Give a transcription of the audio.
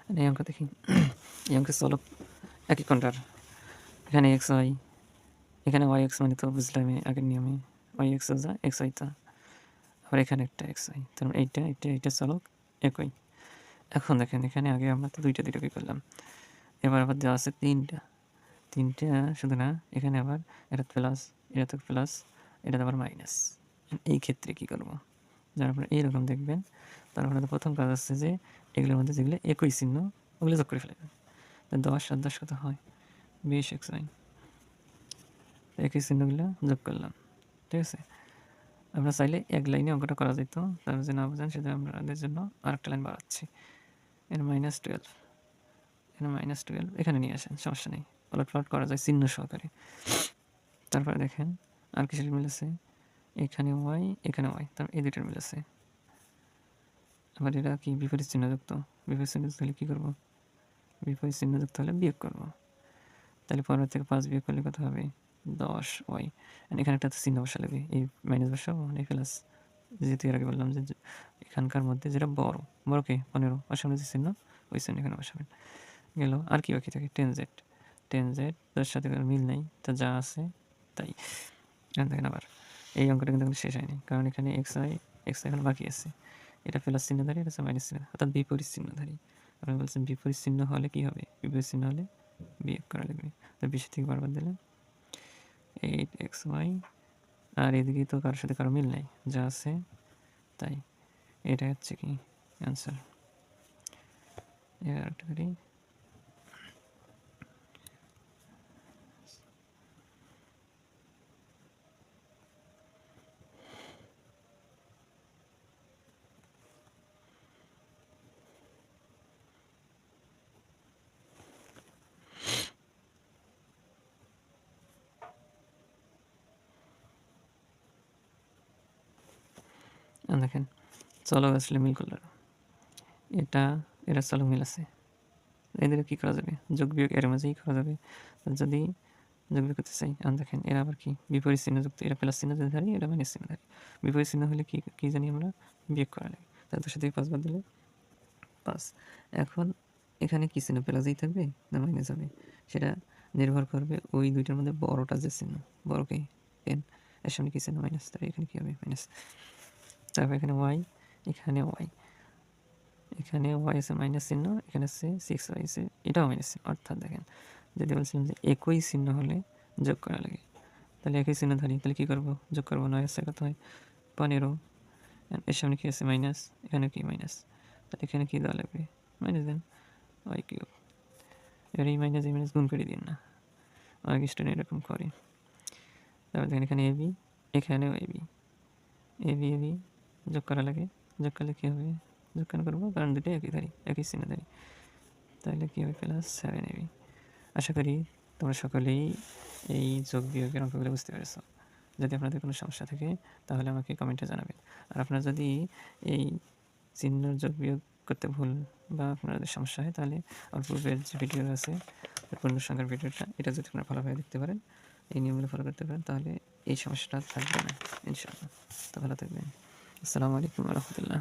এই অঙ্ক দেখি। এই অঙ্কের চলক একই কোণটার। এখানে এক্স ওয়াই, এখানে ওয়াই এক্স মানে তো বুঝলামই আগের নিয়মে, ওয়াই এক্স যা এক্স ওয়াই তা। আবার এখানে একটা এক্স ওয়াই, তার মানে এইটা চলক একই। এখন দেখেন এখানে আগে আমরা তো দুইটাকে করলাম, এবার আবার দেওয়া আছে তিনটা শুধু না, এখানে আবার এটা প্লাস, এটা তো প্লাস, এটা আবার মাইনাস। এই ক্ষেত্রে কী করব? যারা আপনারা এইরকম দেখবেন, তার আপনাদের প্রথম কাজ হচ্ছে যে এগুলোর মধ্যে যেগুলো একই চিহ্ন ওগুলো যোগ করে ফেলবেন। 10 আর 10 কত হয়? 20 এক্স ওয়াই। একই চিহ্নগুলো যোগ করলাম, ঠিক আছে? আমরা চাইলে এক লাইনে অঙ্কটা করা যেত, তারা যে না বোঝেন সেটা আমাদের জন্য আরেকটা লাইন বাড়াচ্ছি। এখানে -12, এখানে -12, এখানে নিয়ে আসেন, সমস্যা নেই, পালট করা যায় চিহ্ন সহকারে। তারপরে দেখেন আর কিসের মিল আছে, এখানে ওয়াই, এখানে ওয়াই, তারপর এই দুইটার মিল আছে। আবার এরা কি বিপরীত চিহ্নযুক্ত, বিপরীত চিহ্নযুক্ত হলে কী করবো? বিপরীত চিহ্নযুক্ত হলে বিয়োগ করব। তাহলে 15 থেকে 5 বিয়োগ করলে কত হবে? 10 ওয়াই। এখানে একটা চিহ্ন বসা লাগবে, এই মাইনাস বসাবো, মানে প্লাস। যেহেতু এর আগে বললাম যে এখানকার মধ্যে যেটা বড় কে 15, আর সামনে যে চিহ্ন ওই চিহ্ন এখানে বসাবেন। গেল। আর কি বাকি থাকে? 10z, তার সাথে কোনো মিল নেই, তা যা আছে তাই। দেখেন আবার এই অঙ্কটা কিন্তু শেষ হয়নি, কারণ এখানে এক্স ওয়াই এখন বাকি আছে। এটা প্লাস চিহ্নধারী, এটা হচ্ছে মাইনাস চিহ্ন, অর্থাৎ বিপরীত চিহ্নধারী। আপনি বলছেন বিপরীত চিহ্ন হলে কি হবে? বিপরীত চিহ্ন হলে বিয়োগ করা লাগবে। তো 20 থেকে বারবার দিলে 8xy, আর এদিকে তো কারোর সাথে কারো মিল নেই, যা আছে তাই। এটা হচ্ছে কি অ্যান্সার। এবার একটা করি, দেখেন চলক আসলে মিল করল, এরা চলক মিল আছে, এদের কি করা যাবে? যোগ বিয়োগ এর মাঝেই করা যাবে। যদি যোগ বিয়োগ করতে চাই, দেখেন এরা আবার কি বিপরীত চিহ্নযুক্ত, এরা প্লাস চিহ্ন ধারী, এটা মাইনাস চিহ্ন ধারী। বিপরীত চিহ্ন হলে কি জানি আমরা? বিয়োগ করা লাগে। তাহলে 2 থেকে 5 বাদ দিলে 5। এখন এখানে কি চিহ্ন প্লাসই থাকবে না মাইনাস হবে? সেটা নির্ভর করবে ওই দুইটার মধ্যে বড়টা যে চিহ্ন, বড়কে এন, এর সামনে কি চিহ্ন? মাইনাস, তাহলে এখানে কি হবে? মাইনাস। তারপর এখানে ওয়াই, এখানে ওয়াই, এখানে ওয়াই আছে মাইনাস চিহ্ন, এখানে আছে 6y আছে, এটাও মাইনাস চিহ্ন। অর্থাৎ দেখেন যদি বলছিলাম যে একই চিহ্ন হলে যোগ করা লাগে, তাহলে একই চিহ্ন ধরি, তাহলে কী করবো? যোগ করবো। 9 আছে কত হয়? 15। এর সামনে কি আছে? মাইনাস, এখানে কি? মাইনাস। তাহলে এখানে কি দেওয়া লাগবে? Minus then, Y cube. এবার এই মাইনাস গুণ করে দিন না, অনেক স্টুডেন্ট এরকম করে। তারপর দেখেন এখানে এবি, এখানেও এবি, এবি যোগ করা লাগে। যোগ করলে কী হবে? যোগ কেন করবো? কারণ দুটো একই ধারি, একই চিহ্ন ধারি। তাহলে কী হবে? +7ab। আশা করি তোমরা সকলেই এই যোগ বিয়োগের অঙ্কগুলো বুঝতে পেরেছো। যদি আপনাদের কোনো সমস্যা থাকে তাহলে আমাকে কমেন্টে জানাবেন। আর আপনারা যদি এই চিহ্ন যোগ বিয়োগ করতে ভুল বা আপনাদের সমস্যা হয়, তাহলে আমার পূর্বের যে ভিডিও আছে পূর্ণসংখ্যার ভিডিওটা, এটা যদি আপনারা ভালোভাবে দেখতে পারেন, এই নিয়মগুলো ফলো করতে পারেন, তাহলে এই সমস্যাটা থাকবে না ইনশাআল্লাহ। তো ভালো থাকবেন। আসসালামু আলাইকুম ওয়া রাহমাতুল্লাহ।